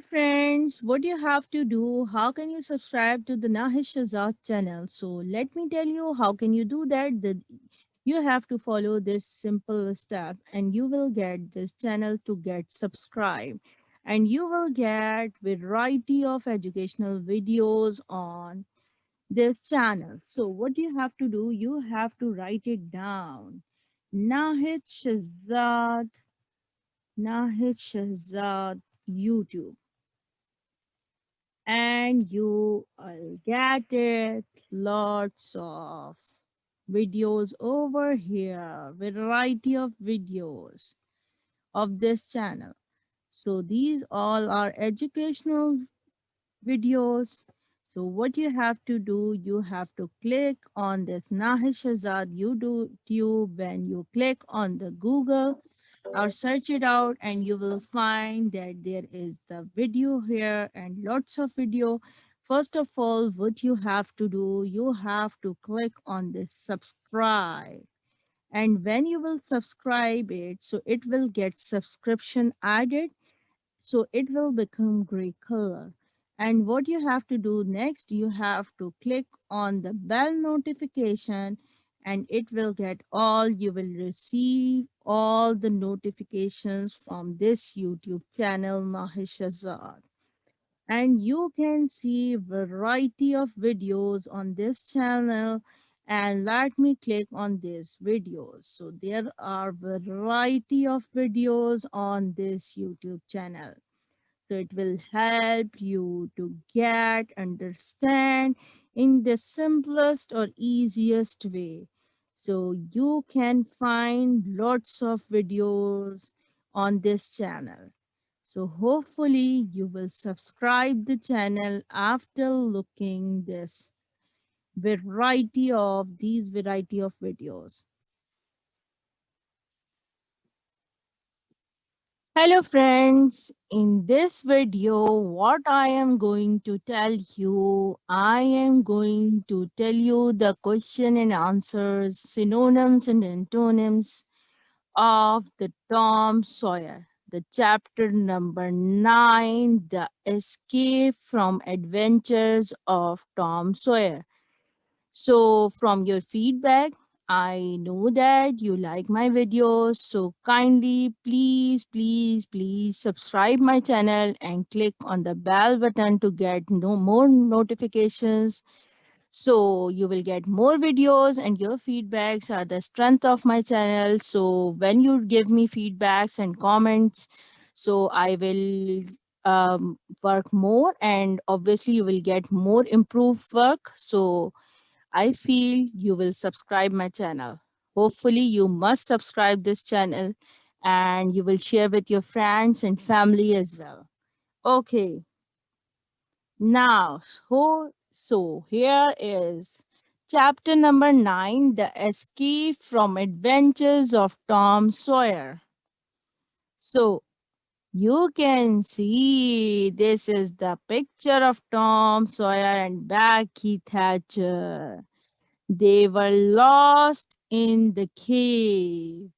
friends, what you have to do, how can you subscribe to the Nahish Shazad channel? So let me tell you how can you do that. You have to follow this simple step and you will get this channel to get subscribed, and you will get variety of educational videos on this channel. So what you have to do, you have to write it down. Nahish Shazad, Nahish Shazad YouTube, and you will get it lots of videos over here, variety of videos of this channel. So these all are educational videos. So what you have to do, you have to click on this Nahish Azad YouTube. When you click on the Google or search it out, and you will find that there is the video here and lots of video. First of all, what you have to do, you have to click on this subscribe, and when you will subscribe it, so it will get subscription added, so it will become gray color. And what you have to do next, you have to click on the bell notification, and it will get all, you will receive all the notifications from this YouTube channel Mahish Azad. And you can see variety of videos on this channel, and let me click on these videos. So there are variety of videos on this YouTube channel, so it will help you to get understand in the simplest or easiest way. So you can find lots of videos on this channel. So hopefully you will subscribe the channel after looking this variety of videos. Hello friends, in this video what I am going to tell you, I am going to tell you the question and answers, synonyms and antonyms of the Tom Sawyer, the chapter number 9, The Escape from Adventures of Tom Sawyer. So, from your feedback, I know that you like my videos. So, kindly, please subscribe my channel and click on the bell button to get no more notifications. So, you will get more videos, and your feedbacks are the strength of my channel. So, when you give me feedbacks and comments, so I will work more, and obviously, you will get more improved work. So, I feel you will subscribe my channel. Hopefully you must subscribe this channel, and you will share with your friends and family as well. Okay, now so here is chapter number 9, The Escape from Adventures of Tom Sawyer. So you can see this is the picture of Tom Sawyer and Becky Thatcher. They were lost in the cave.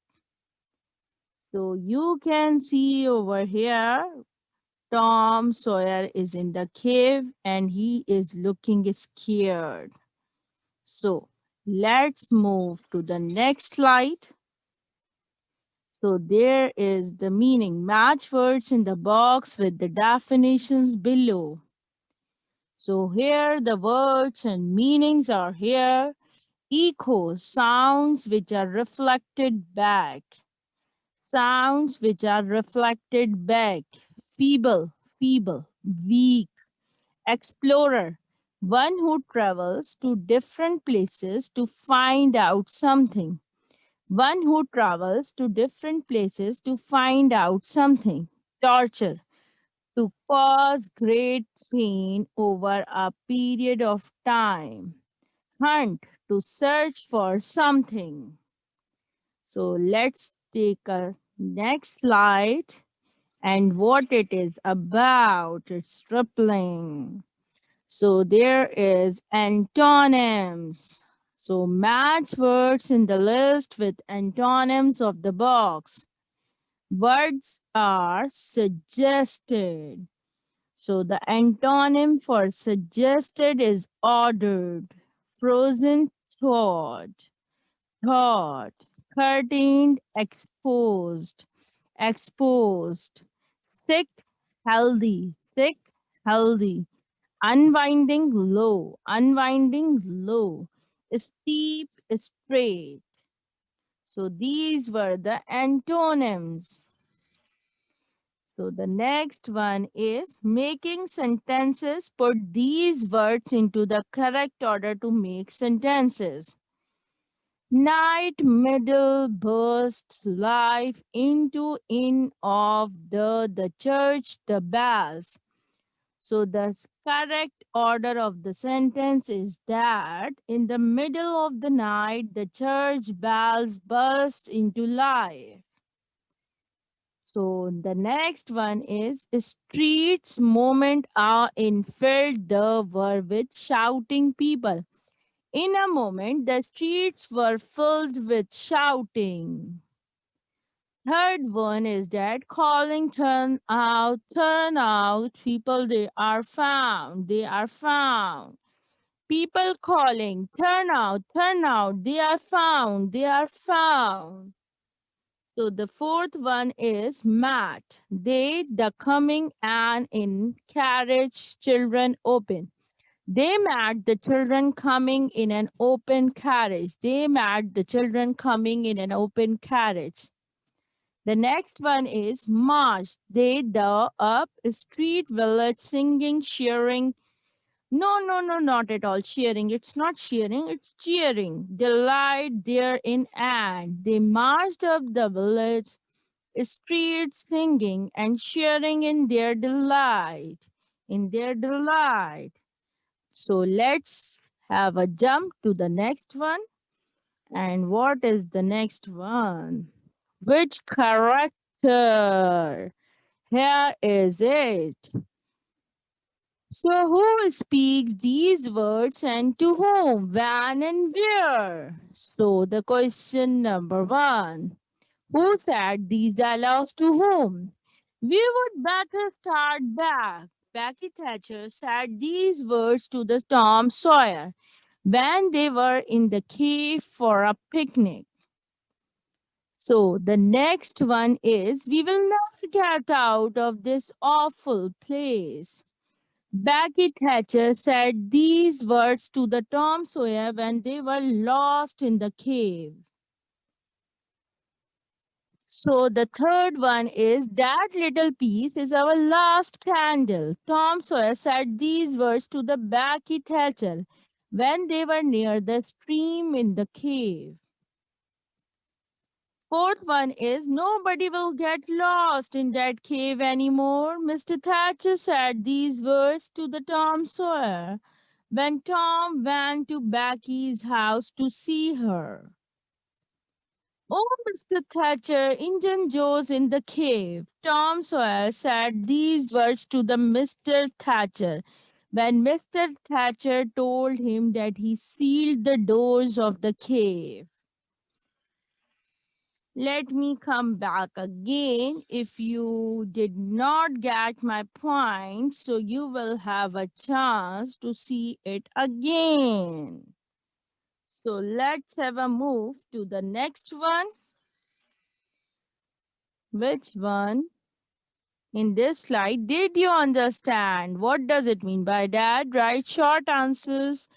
So you can see over here, Tom Sawyer is in the cave and he is looking scared. So let's move to the next slide. So there is the meaning. Match words in the box with the definitions below. So here the words and meanings are here. Echo, sounds which are reflected back. Sounds which are reflected back. Feeble, feeble, weak. Explorer, one who travels to different places to find out something. One who travels to different places to find out something. Torture, to cause great pain over a period of time. Hunt, to search for something. So let's take a next slide and what it is about. It's rippling. So there is antonyms. So match words in the list with antonyms of the box. Words are suggested. So the antonym for suggested is ordered, frozen thought, curtained, exposed, sick, sick, healthy, unwinding, low, steep, straight. So these were the antonyms. So the next one is making sentences. Put these words into the correct order to make sentences. Night, middle, burst, life, into, in, of, the church, the bells. So the correct order of the sentence is that in the middle of the night, the church bells burst into life. So the next one is streets moment are in filled the were with shouting people. In a moment, the streets were filled with shouting. Third one is that calling turn out, people they are found. People calling, turn out, they are found. So the fourth one is mat. They, the coming and in carriage, children open. They met the children coming in an open carriage. They met the children coming in an open carriage. The next one is march. They, the up, street, village, singing, cheering. No, not at all. Cheering. It's not cheering, it's cheering. Delight there in and. They marched up the village streets singing and cheering in their delight. In their delight. So let's have a jump to the next one. And what is the next one? Which character? Here is it. So, who speaks these words and to whom, when, and where? So, the question number one. Who said these dialogues to whom? We would better start back. Becky Thatcher said these words to the Tom Sawyer when they were in the cave for a picnic. So the next one is we will never get out of this awful place. Becky Thatcher said these words to the Tom Sawyer when they were lost in the cave. So the third one is that little piece is our last candle. Tom Sawyer said these words to the Becky Thatcher when they were near the stream in the cave. Fourth one is nobody will get lost in that cave anymore. Mr. Thatcher said these words to the Tom Sawyer when Tom went to Becky's house to see her. Oh, Mr. Thatcher, Injun Joe's in the cave. Tom Sawyer said these words to the Mr. Thatcher when Mr. Thatcher told him that he sealed the doors of the cave. Let me come back again if you did not get my point, so you will have a chance to see it again. So let's have a move to the next one. Which one? In this slide, did you understand? What does it mean by that? Write short answers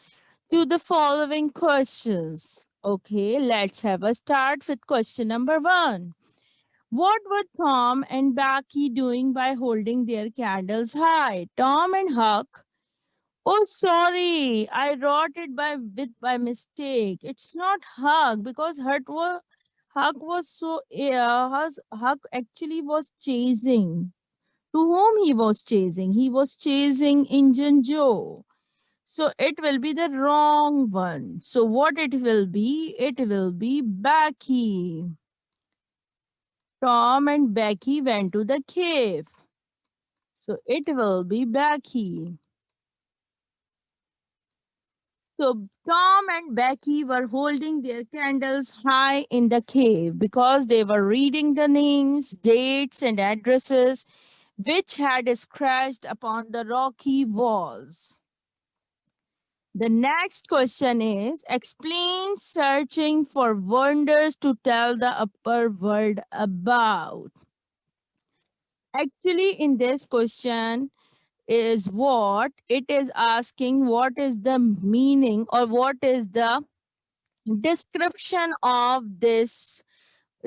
to the following questions. Okay, let's have a start with question number one. What were Tom and Becky doing by holding their candles high? Tom and Huck. Oh, sorry, I wrote it by mistake. It's not Huck because Huck was so Huck actually was chasing. To whom he was chasing? He was chasing Injun Joe. So it will be the wrong one. So what it will be? It will be Becky. Tom and Becky went to the cave. So it will be Becky. So Tom and Becky were holding their candles high in the cave because they were reading the names, dates, and addresses which had scratched upon the rocky walls. The next question is explain searching for wonders to tell the upper world about. Actually, in this question, is what it is asking what is the meaning or what is the description of this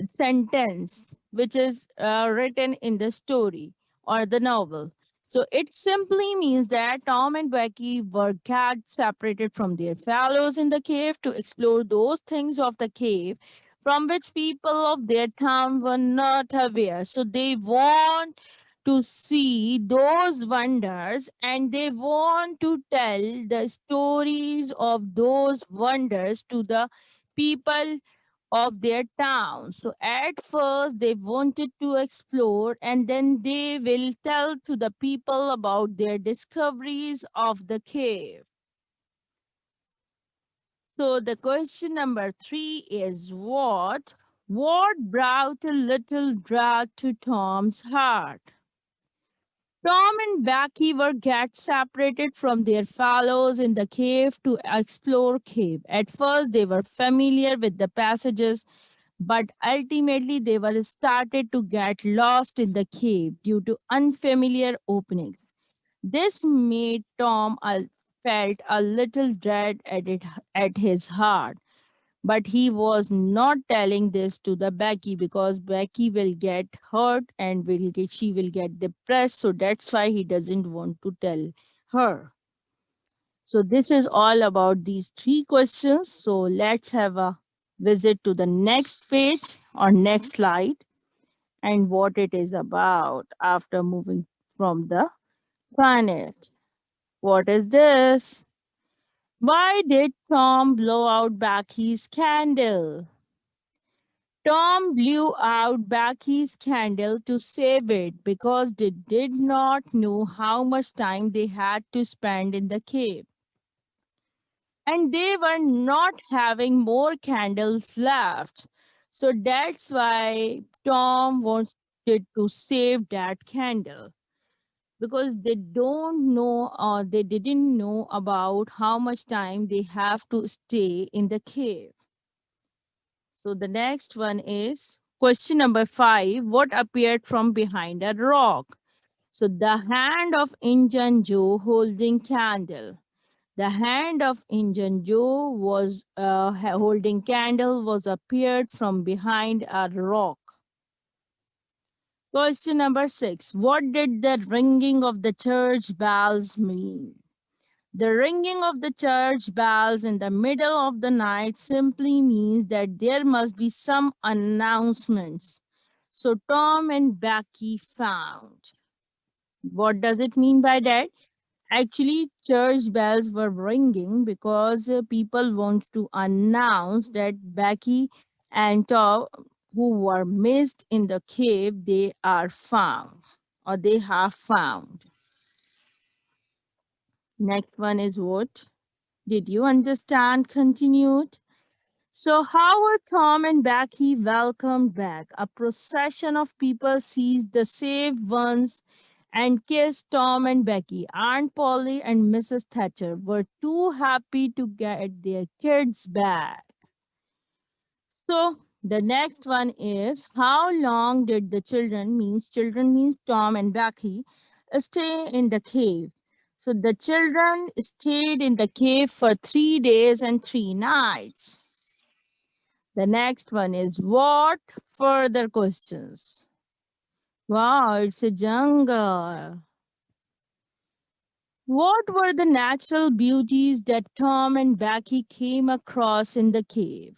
sentence which is written in the story or the novel. So it simply means that Tom and Becky were got separated from their fellows in the cave to explore those things of the cave from which people of their town were not aware. So they want to see those wonders and they want to tell the stories of those wonders to the people of their town. So at first they wanted to explore and then they will tell to the people about their discoveries of the cave. So the question number 3 is what brought a little dread to Tom's heart? Tom and Becky were get separated from their fellows in the cave to explore cave. At first they were familiar with the passages, but ultimately they were started to get lost in the cave due to unfamiliar openings. This made Tom felt a little dread at his heart, but he was not telling this to the Becky because Becky will get hurt and she will get depressed. So that's why he doesn't want to tell her. So this is all about these three questions. So let's have a visit to the next page or next slide and what it is about after moving from the planet. What is this? Why did Tom blow out Becky's candle? Tom blew out Becky's candle to save it because they did not know how much time they had to spend in the cave. And they were not having more candles left. So that's why Tom wanted to save that candle because they don't know or they didn't know about how much time they have to stay in the cave. So the next one is question number 5. What appeared from behind a rock? So the hand of Injun Joe holding candle. The hand of Injun Joe was holding candle was appeared from behind a rock. Question number 6. What did the ringing of the church bells mean? The ringing of the church bells in the middle of the night simply means that there must be some announcements. So Tom and Becky found. What does it mean by that? Actually, church bells were ringing because people want to announce that Becky and Tom, who were missed in the cave, they are found or they have found. Next one is what? Did you understand? Continued. So, how were Tom and Becky welcomed back? A procession of people seized the saved ones and kissed Tom and Becky. Aunt Polly and Mrs. Thatcher were too happy to get their kids back. So, the next one is how long did the children means Tom and Becky, stay in the cave? So, the children stayed in the cave for 3 days and 3 nights. The next one is what further questions? Wow, it's a jungle. What were the natural beauties that Tom and Becky came across in the cave?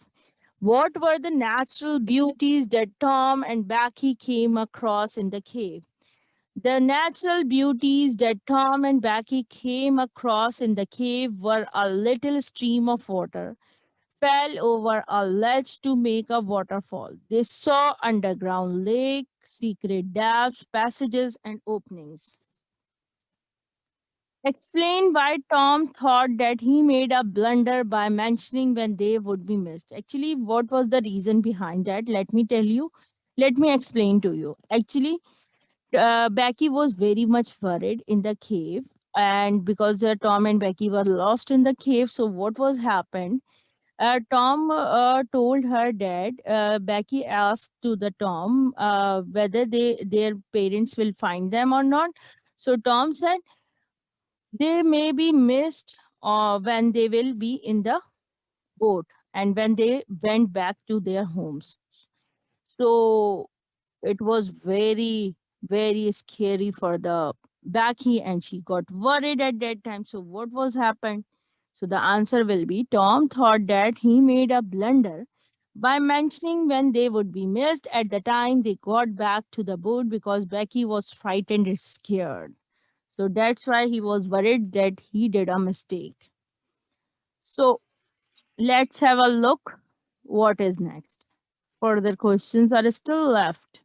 What were the natural beauties that Tom and Becky came across in the cave? The natural beauties that Tom and Becky came across in the cave were a little stream of water fell over a ledge to make a waterfall. They saw underground lake, secret depths, passages, and openings. Explain why Tom thought that he made a blunder by mentioning when they would be missed. Actually, what was the reason behind that? Let me tell you. Let me explain to you. Actually, Becky was very much worried in the cave, and because Tom and Becky were lost in the cave, so what was happened? Tom told her dad. Becky asked to the Tom whether their parents will find them or not. So Tom said they may be missed when they will be in the boat and when they went back to their homes. So it was very, very scary for the Becky, and she got worried at that time. So what was happened? So the answer will be Tom thought that he made a blunder by mentioning when they would be missed at the time they got back to the boat because Becky was frightened and scared. So that's why he was worried that he did a mistake. So let's have a look what is next. Further questions are still left.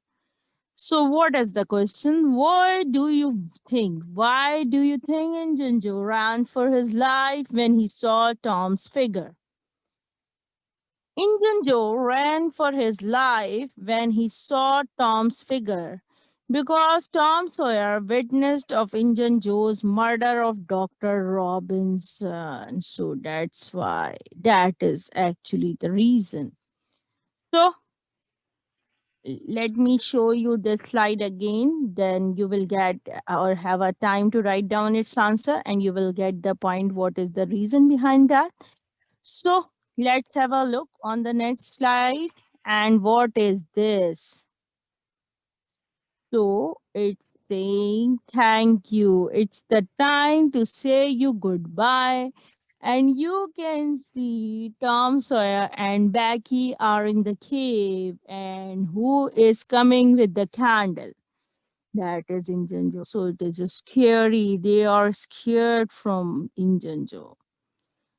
So, what is the question? Why do you think? Why do you think Injunjo ran for his life when he saw Tom's figure? Injunjo ran for his life when he saw Tom's figure because Tom Sawyer witnessed of Injunjo's murder of Dr. Robinson. So that's why. That is actually the reason. So let me show you this slide again, then you will get or have a time to write down its answer and you will get the point what is the reason behind that. So let's have a look on the next slide. And what is this? So it's saying thank you. It's the time to say you goodbye. And you can see Tom Sawyer and Becky are in the cave. And who is coming with the candle? That is Injunjo. So it is scary. They are scared from Injunjo.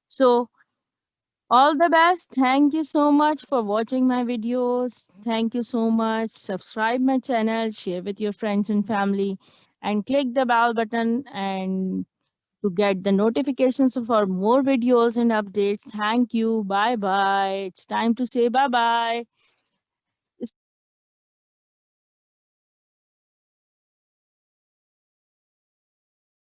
So all the best. Thank you so much for watching my videos. Thank you so much. Subscribe my channel, share with your friends and family, and click the bell button and to get the notifications for more videos and updates. Thank you. Bye bye. It's time to say bye bye.